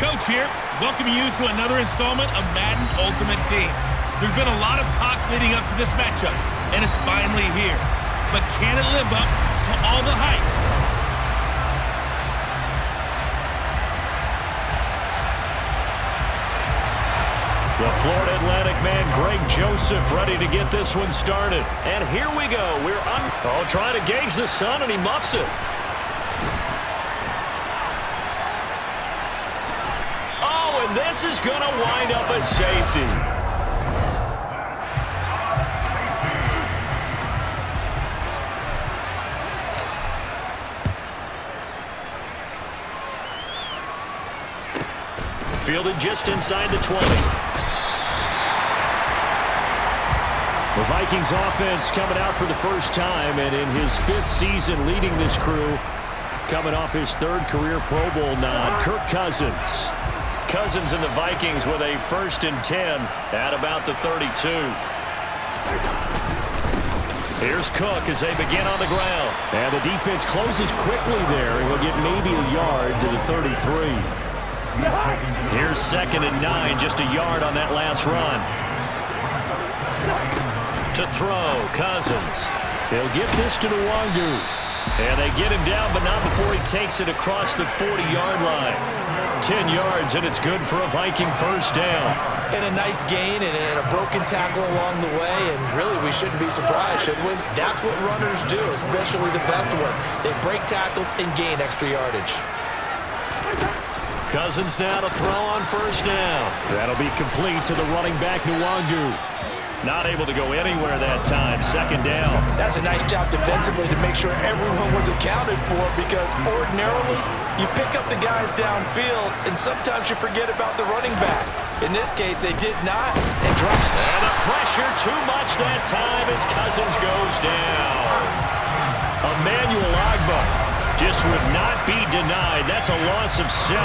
Coach here, welcoming you to another installment of Madden Ultimate Team. There's been a lot of talk leading up to this matchup, and it's finally here. But can it live up to all the hype? The Florida Atlantic man, Greg Joseph, ready to get this one started. And here we go. We're trying to gauge the sun, and he muffs it. Oh, and this is going to wind up a safety. Fielded just inside the 20. The Vikings offense coming out for the first time, and in his 5th season leading this crew, coming off his 3rd career Pro Bowl nod, Kirk Cousins. Cousins and the Vikings with a 1st and 10 at about the 32. Here's Cook as they begin on the ground. And the defense closes quickly there, and will get maybe a yard to the 33. Here's 2nd and 9, just a yard on that last run. To throw, Cousins. He'll get this to Nwangu. And they get him down, but not before he takes it across the 40-yard line. 10 yards, and it's good for a Viking first down. And a nice gain and a broken tackle along the way, and really we shouldn't be surprised, should we? That's what runners do, especially the best ones. They break tackles and gain extra yardage. Cousins now to throw on first down. That'll be complete to the running back, Nwangu. Not able to go anywhere that time. 2nd down. That's a nice job defensively to make sure everyone was accounted for, because ordinarily you pick up the guys downfield and sometimes you forget about the running back. In this case, they did not and dropped. And the pressure too much that time as Cousins goes down. Emmanuel Agba just would not be denied. That's a loss of 7.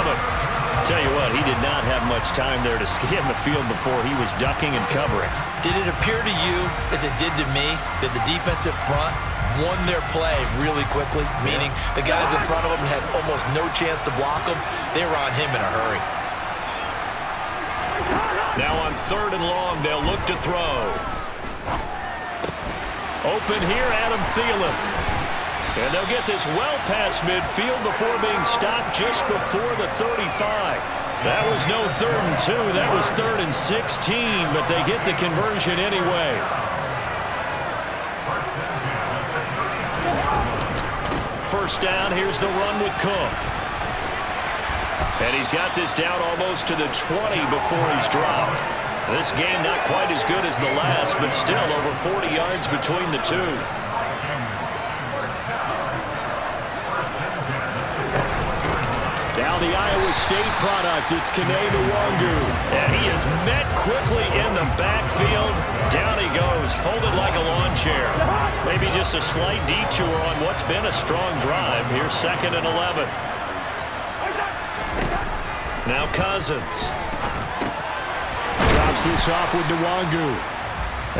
Tell you what, he did not have much time there to scan the field before he was ducking and covering. Did it appear to you, as it did to me, that the defensive front won their play really quickly? Meaning the guys in front of them had almost no chance to block him. They were on him in a hurry. Now on 3rd and long, they'll look to throw. Open here, Adam Thielen. And they'll get this well past midfield before being stopped just before the 35. That was no 3rd and 2. That was 3rd and 16, but they get the conversion anyway. First down, here's the run with Cook. And he's got this down almost to the 20 before he's dropped. This game not quite as good as the last, but still over 40 yards between the two. Now the Iowa State product, it's Nwangu. And he is met quickly in the backfield. Down he goes, folded like a lawn chair. Maybe just a slight detour on what's been a strong drive. Here's 2nd and 11. Now Cousins. Drops this off with Nwangu.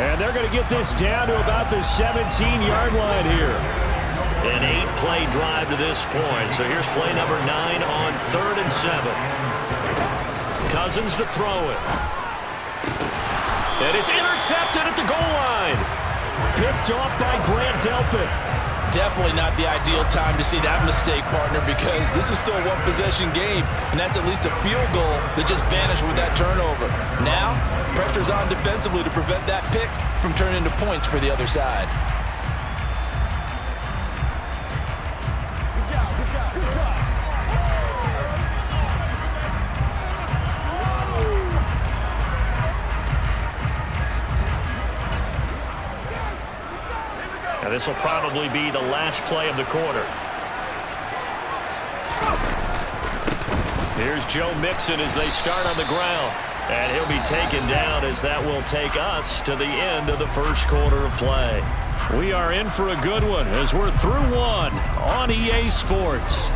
And they're going to get this down to about the 17-yard line here. An 8-play drive to this point. So here's play number 9 on 3rd and 7. Cousins to throw it. And it's intercepted at the goal line. Picked off by Grant Delpit. Definitely not the ideal time to see that mistake, partner, because this is still a one-possession game, and that's at least a field goal that just vanished with that turnover. Now, pressure's on defensively to prevent that pick from turning into points for the other side. Now this will probably be the last play of the quarter. Here's Joe Mixon as they start on the ground. And he'll be taken down as that will take us to the end of the first quarter of play. We are in for a good one as we're through one on EA Sports.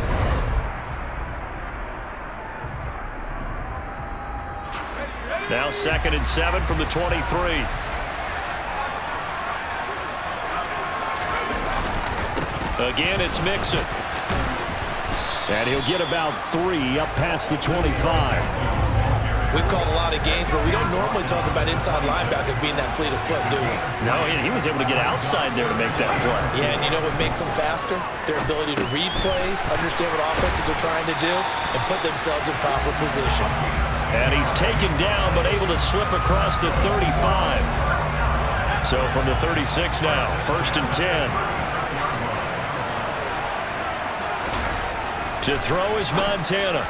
Now 2nd and 7 from the 23. Again, it's Mixon. And he'll get about 3 up past the 25. We've called a lot of games, but we don't normally talk about inside linebackers being that fleet of foot, do we? No, he was able to get outside there to make that play. Yeah, and you know what makes them faster? Their ability to read plays, understand what offenses are trying to do, and put themselves in proper position. And he's taken down, but able to slip across the 35. So from the 36 now, 1st and 10. To throw is Montana.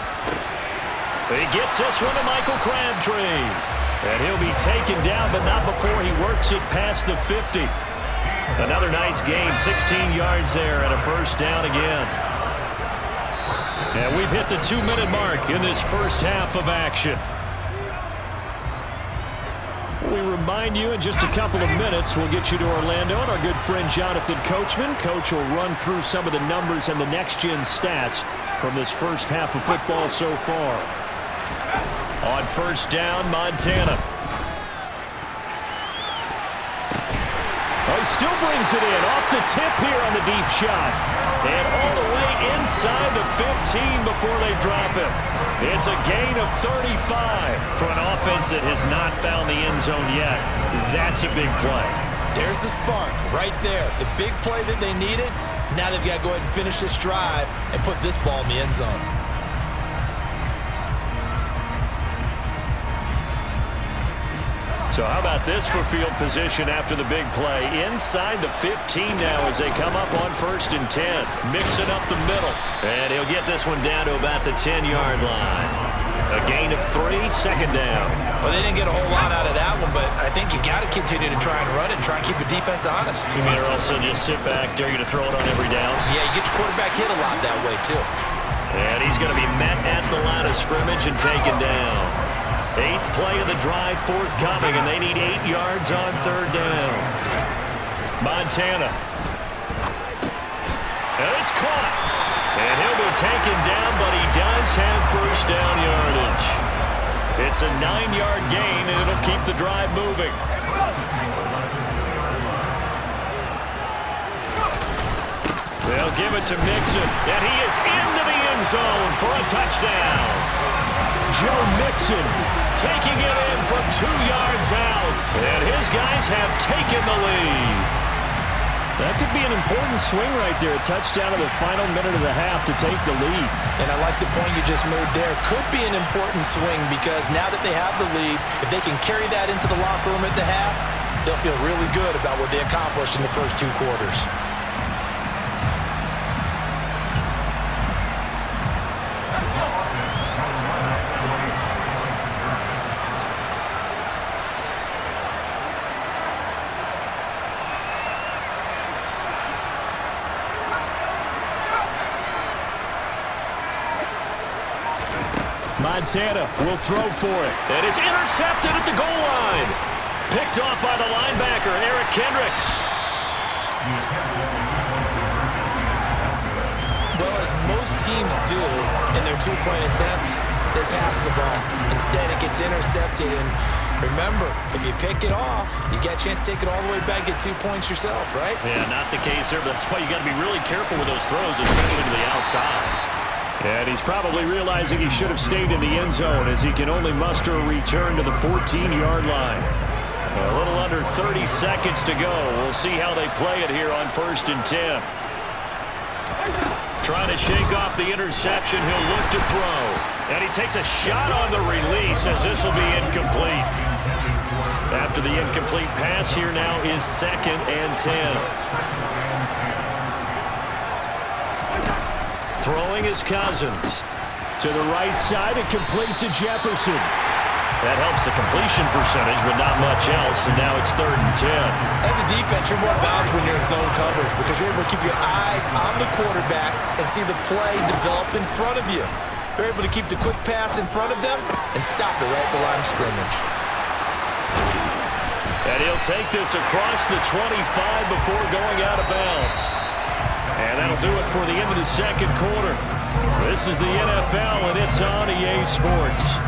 He gets this one to Michael Crabtree. And he'll be taken down, but not before he works it past the 50. Another nice gain, 16 yards there, and a 1st down again. And we've hit the 2-minute mark in this first half of action. We remind you in just a couple of minutes, we'll get you to Orlando and our good friend Jonathan Coachman. Coach will run through some of the numbers and the next-gen stats from this first half of football so far. On 1st down, Montana. Oh, he still brings it in off the tip here on the deep shot. And all the way inside the 15 before they drop him. It's a gain of 35 for an offense that has not found the end zone yet. That's a big play. There's the spark right there. The big play that they needed. Now they've got to go ahead and finish this drive and put this ball in the end zone. So how about this for field position after the big play? Inside the 15 now as they come up on 1st and 10. Mixing up the middle. And he'll get this one down to about the 10-yard line. A gain of 3, 2nd down. Well, they didn't get a whole lot out of that one, but I think you've got to continue to try and run it and try and keep the defense honest. You mean also just sit back, dare you to throw it on every down? Yeah, you get your quarterback hit a lot that way, too. And he's going to be met at the line of scrimmage and taken down. 8th play of the drive forthcoming, and they need 8 yards on 3rd down. Montana. And it's caught. And he'll be taken down, but he does have 1st down yardage. It's a 9-yard gain, and it'll keep the drive moving. They'll give it to Mixon, and he is into the end zone for a touchdown. Joe Mixon taking it in from 2 yards out, and his guys have taken the lead. That could be an important swing right there, a touchdown in the final minute of the half to take the lead. And I like the point you just made there. Could be an important swing because now that they have the lead, if they can carry that into the locker room at the half, they'll feel really good about what they accomplished in the first 2 quarters. Montana will throw for it. And it's intercepted at the goal line. Picked off by the linebacker, Eric Kendricks. Well, as most teams do in their 2-point attempt, they pass the ball. Instead, it gets intercepted. And remember, if you pick it off, you get a chance to take it all the way back, get 2 points yourself, right? Yeah, not the case here. But that's why you got to be really careful with those throws, especially to the outside. And he's probably realizing he should have stayed in the end zone as he can only muster a return to the 14-yard line. A little under 30 seconds to go. We'll see how they play it here on 1st and 10. Trying to shake off the interception. He'll look to throw. And he takes a shot on the release as this will be incomplete. After the incomplete pass, here now is 2nd and 10. Throwing his Cousins. To the right side and complete to Jefferson. That helps the completion percentage, but not much else, and now it's 3rd and 10. As a defense, you're more balanced when you're in zone coverage because you're able to keep your eyes on the quarterback and see the play develop in front of you. You're able to keep the quick pass in front of them and stop it right at the line of scrimmage. And he'll take this across the 25 before going out of bounds. And that'll do it for the end of the 2nd quarter. This is the NFL, and it's on EA Sports.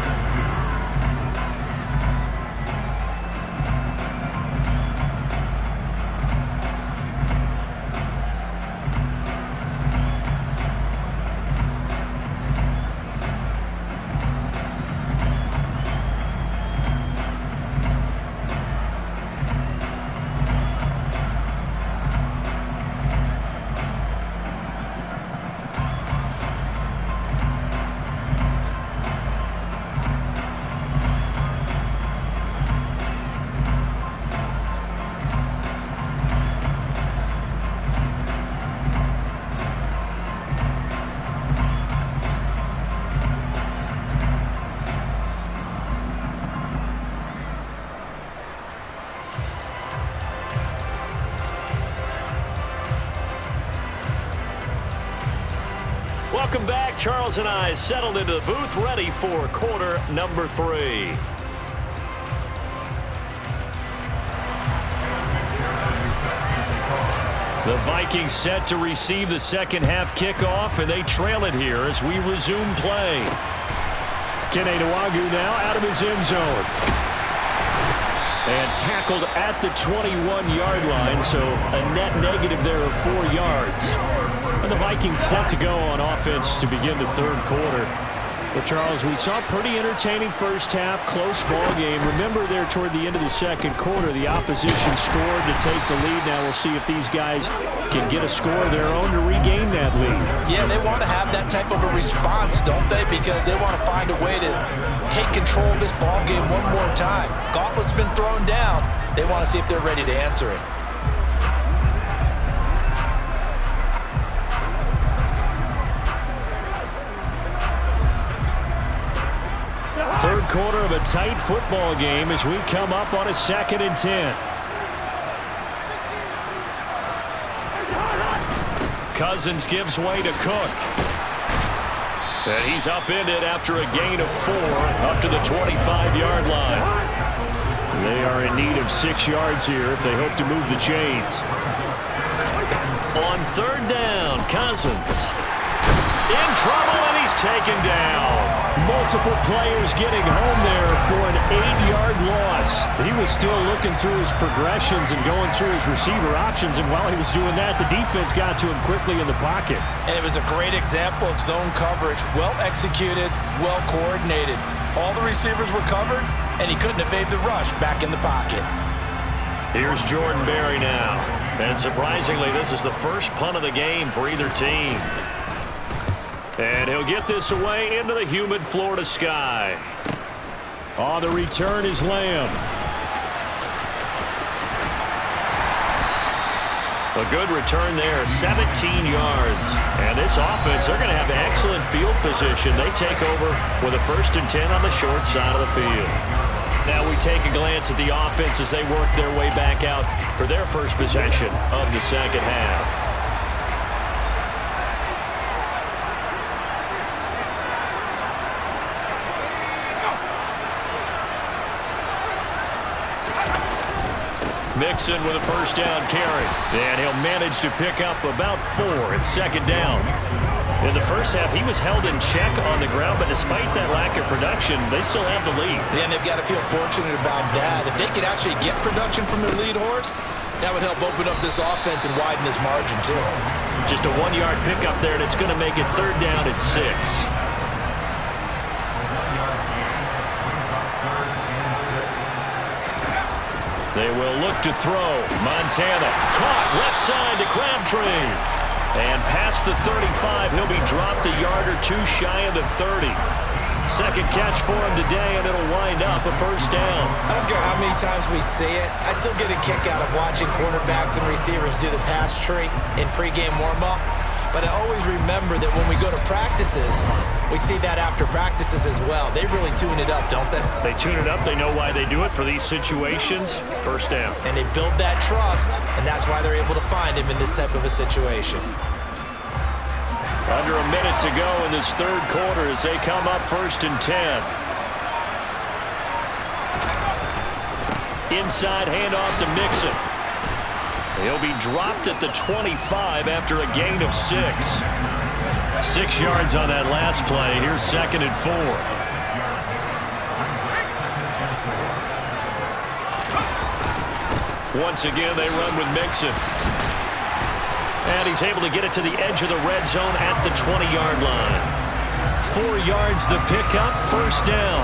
Welcome back. Charles and I settled into the booth, ready for quarter number 3. The Vikings set to receive the second half kickoff, and they trail it here as we resume play. Kene Nwangwu now out of his end zone. And tackled at the 21-yard line, so a net negative there of 4 yards. And the Vikings set to go on offense to begin the third quarter. Well, Charles, we saw a pretty entertaining first half, close ball game. Remember there toward the end of the second quarter, the opposition scored to take the lead. Now we'll see if these guys can get a score of their own to regain that lead. Yeah, they want to have that type of a response, don't they? Because they want to find a way to take control of this ball game one more time. Gauntlet's been thrown down. They want to see if they're ready to answer it. Third quarter of a tight football game as we come up on a 2nd and 10. Cousins gives way to Cook. And he's upended after a gain of 4 up to the 25-yard line. They are in need of 6 yards here if they hope to move the chains. On 3rd down, Cousins in trouble, and he's taken down. Multiple players getting home there for an 8-yard loss. He was still looking through his progressions and going through his receiver options, and while he was doing that, the defense got to him quickly in the pocket. And it was a great example of zone coverage. Well executed, well coordinated. All the receivers were covered, and he couldn't evade the rush back in the pocket. Here's Jordan Berry now. And surprisingly, this is the first punt of the game for either team. And he'll get this away into the humid Florida sky. On the return is Lamb. A good return there, 17 yards. And this offense, they're going to have excellent field position. They take over with a 1st and 10 on the short side of the field. Now we take a glance at the offense as they work their way back out for their first possession of the second half. Mixon with a 1st down carry. And he'll manage to pick up about 4 at 2nd down. In the first half, he was held in check on the ground, but despite that lack of production, they still have the lead. Yeah, and they've got to feel fortunate about that. If they could actually get production from their lead horse, that would help open up this offense and widen this margin, too. Just a 1-yard pickup there, and it's going to make it 3rd down at 6. They will look to throw. Montana caught left side to Crabtree. And past the 35, he'll be dropped a yard or 2 shy of the 30. Second catch for him today, and it'll wind up a 1st down. I don't care how many times we see it. I still get a kick out of watching quarterbacks and receivers do the pass tree in pregame warm-up. But I always remember that when we go to practices, we see that after practices as well. They really tune it up, don't they? They tune it up. They know why they do it for these situations. 1st down. And they build that trust, and that's why they're able to find him in this type of a situation. Under a minute to go in this 3rd quarter as they come up 1st and 10. Inside handoff to Mixon. He'll be dropped at the 25 after a gain of 6. 6 yards on that last play. Here's 2nd and 4. Once again, they run with Mixon. And he's able to get it to the edge of the red zone at the 20-yard line. 4 yards the pickup, 1st down.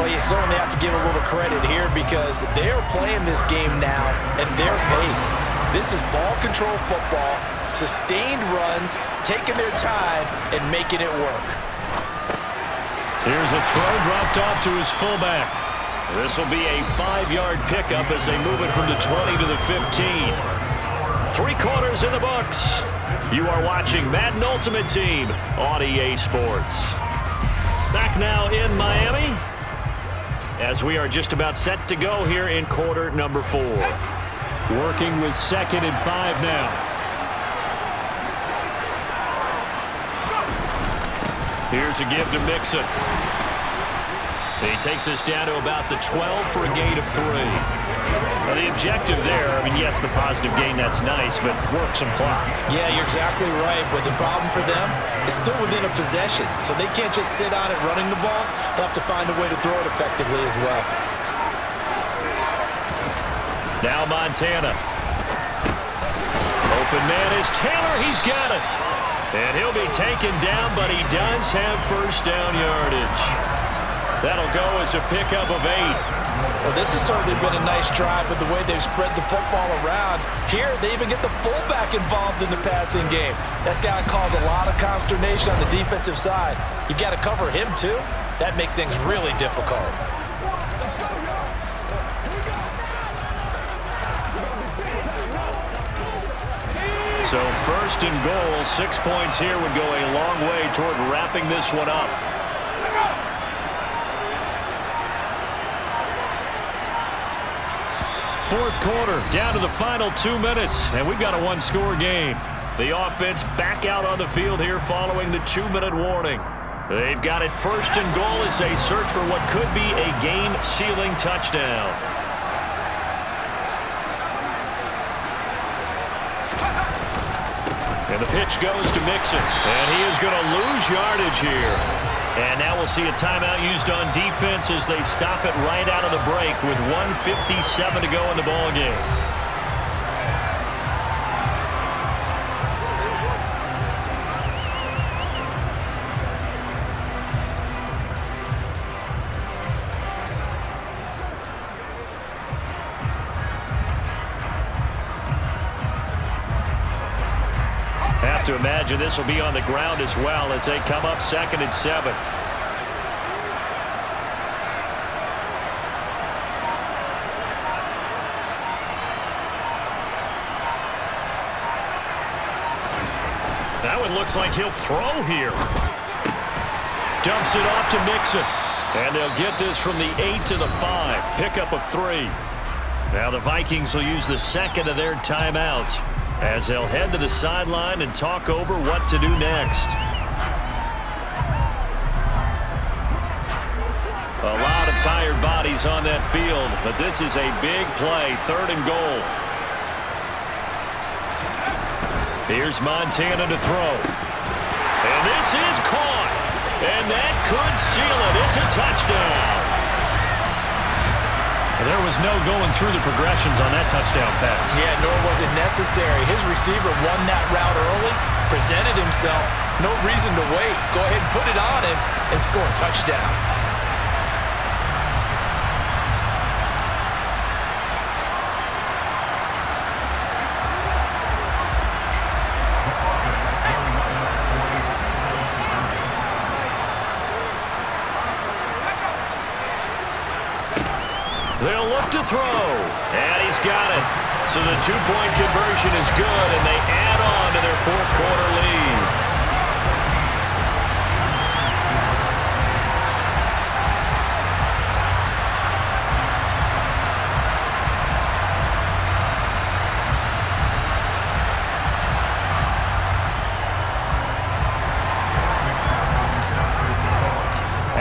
Well, you certainly have to give a little credit here because they're playing this game now at their pace. This is ball control football, sustained runs, taking their time, and making it work. Here's a throw dropped off to his fullback. This will be a 5-yard pickup as they move it from the 20 to the 15. 3 quarters in the books. You are watching Madden Ultimate Team on EA Sports. Back now in Miami as we are just about set to go here in quarter number 4. Working with 2nd and 5 now. Here's a give to Mixon. He takes us down to about the 12 for a gain of 3. Now, the objective there, I mean, yes, the positive gain, that's nice, but work some clock. Yeah, you're exactly right. But the problem for them is still within a possession. So they can't just sit on it running the ball. They'll have to find a way to throw it effectively as well. Now Montana. Open man is Taylor. He's got it. And he'll be taken down, but he does have first down yardage. That'll go as a pickup of 8. Well, this has certainly been a nice drive with the way they've spread the football around. Here, they even get the fullback involved in the passing game. That's got to cause a lot of consternation on the defensive side. You've got to cover him, too. That makes things really difficult. So first and goal, 6 points here would go a long way toward wrapping this one up. Fourth quarter, down to the final 2 minutes, and we've got a one-score game. The offense back out on the field here following the 2-minute warning. They've got it first and goal as they search for what could be a game-sealing touchdown. And the pitch goes to Mixon, and he is going to lose yardage here. And now we'll see a timeout used on defense as they stop it right out of the break with 1:57 to go in the ballgame. Have to imagine this will be on the ground as well as they come up 2nd and 7. That one looks like he'll throw here. Dumps it off to Mixon. And they'll get this from the 8 to the 5. Pickup of 3. Now the Vikings will use the second of their timeouts as they'll head to the sideline and talk over what to do next. A lot of tired bodies on that field, but this is a big play, 3rd and goal. Here's Montana to throw. And this is caught. And that could seal it. It's a touchdown. There was no going through the progressions on that touchdown pass. Yeah, nor was it necessary. His receiver won that route early, presented himself. No reason to wait. Go ahead and put it on him and score a touchdown. They'll look to throw, and he's got it. So the 2-point conversion is good, and they add on to their 4th quarter lead.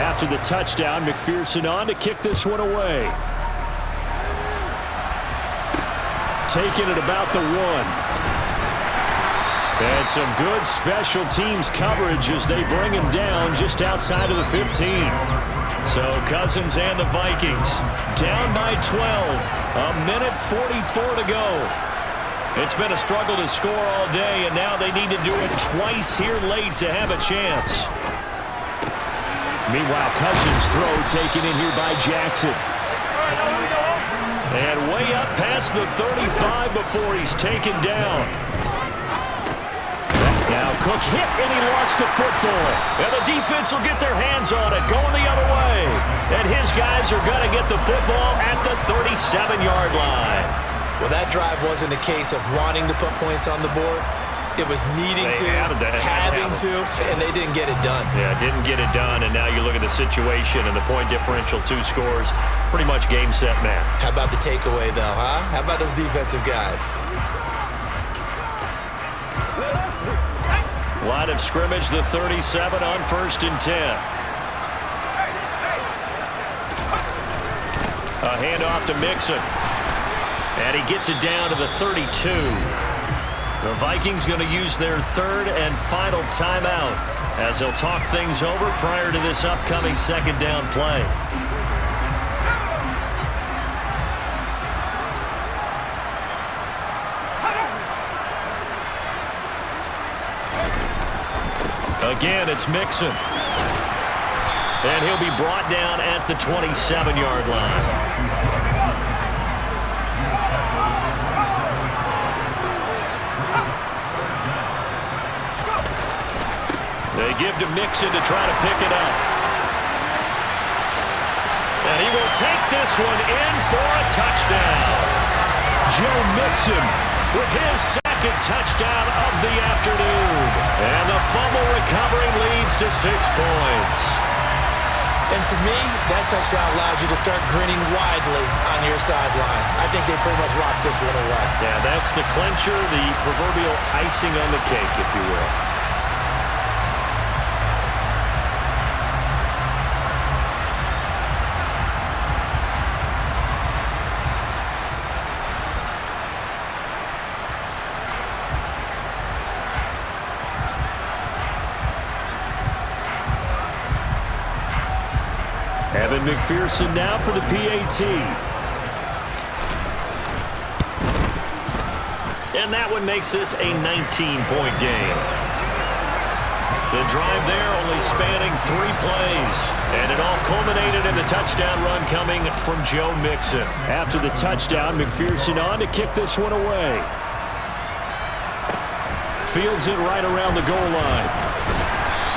After the touchdown, McPherson on to kick this one away. Taking it about the 1. And some good special teams coverage as they bring him down just outside of the 15. So Cousins and the Vikings down by 12. A minute 44 to go. It's been a struggle to score all day, and now they need to do it twice here late to have a chance. Meanwhile, Cousins' throw taken in here by Jackson. And way up past the 35 before he's taken down. Now Cook hit and he lost the football. And the defense will get their hands on it, going the other way. And his guys are going to get the football at the 37-yard line. Well, that drive wasn't a case of wanting to put points on the board. It was needing to, having to, and they didn't get it done. Yeah, didn't get it done, and now you look at the situation and the point differential, 2 scores, pretty much game, set, match. How about the takeaway, though, huh? How about those defensive guys? Line of scrimmage, the 37 on 1st and 10. A handoff to Mixon. And he gets it down to the 32. The Vikings going to use their 3rd and final timeout as they'll talk things over prior to this upcoming 2nd down play. Again, it's Mixon. And he'll be brought down at the 27-yard line. They give to Mixon to try to pick it up. And he will take this one in for a touchdown. Joe Mixon with his 2nd touchdown of the afternoon. And the fumble recovery leads to 6 points. And to me, that touchdown allows you to start grinning widely on your sideline. I think they pretty much locked this one away. Yeah, that's the clincher, the proverbial icing on the cake, if you will. Evan McPherson now for the PAT. And that one makes this a 19-point game. The drive there only spanning 3 plays. And it all culminated in the touchdown run coming from Joe Mixon. After the touchdown, McPherson on to kick this one away. Fields it right around the goal line.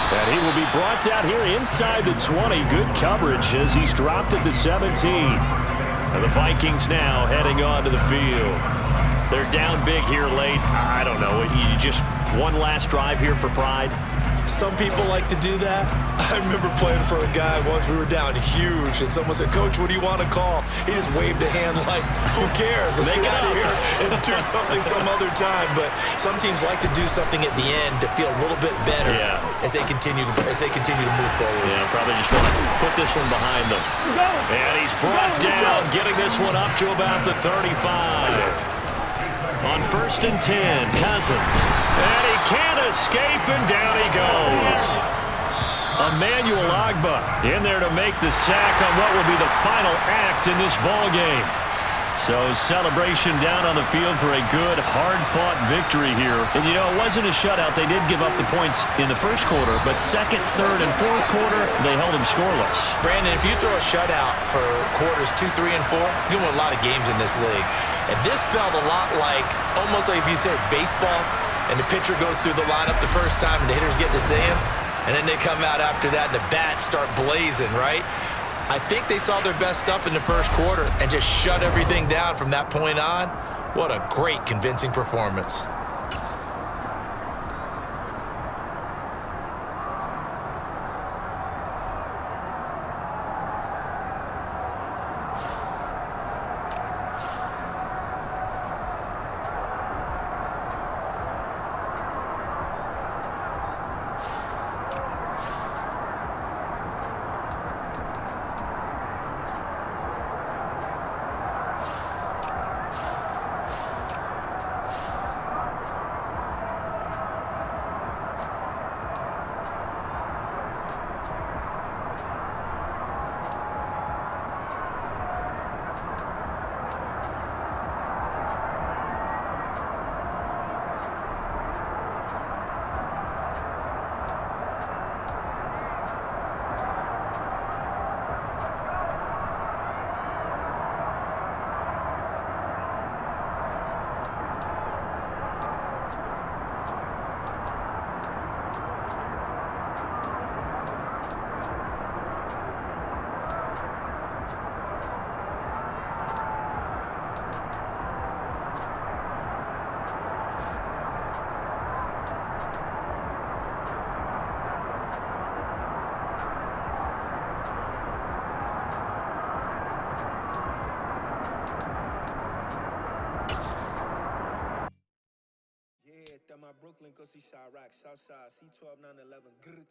And he will be brought down here inside the 20. Good coverage as he's dropped at the 17. And the Vikings now heading onto the field. They're down big here late. I don't know. You just one last drive here for pride. Some people like to do that. I remember playing for a guy once. We were down huge, and someone said, "Coach, what do you want to call?" He just waved a hand like, "Who cares? Let's get out of here and do something some other time." But some teams like to do something at the end to feel a little bit better as they continue to move forward. Yeah, probably just want to put this one behind them. And he's brought down, getting this one up to about the 35. On 1st and 10, Cousins. And he can't escape, and down he goes. Emmanuel Ogbah in there to make the sack on what will be the final act in this ball game. So celebration down on the field for a good, hard-fought victory here. And, you know, it wasn't a shutout. They did give up the points in the 1st quarter, but 2nd, 3rd, and 4th quarter, they held them scoreless. Brandon, if you throw a shutout for quarters 2, 3, and 4, you win a lot of games in this league. And this felt a lot like, almost like if you said baseball, and the pitcher goes through the lineup the first time, and the hitters get to see him, and then they come out after that, and the bats start blazing, right? I think they saw their best stuff in the 1st quarter and just shut everything down from that point on. What a great, convincing performance. Brooklyn, go see Chirac, Southside, C12, 911, grrr.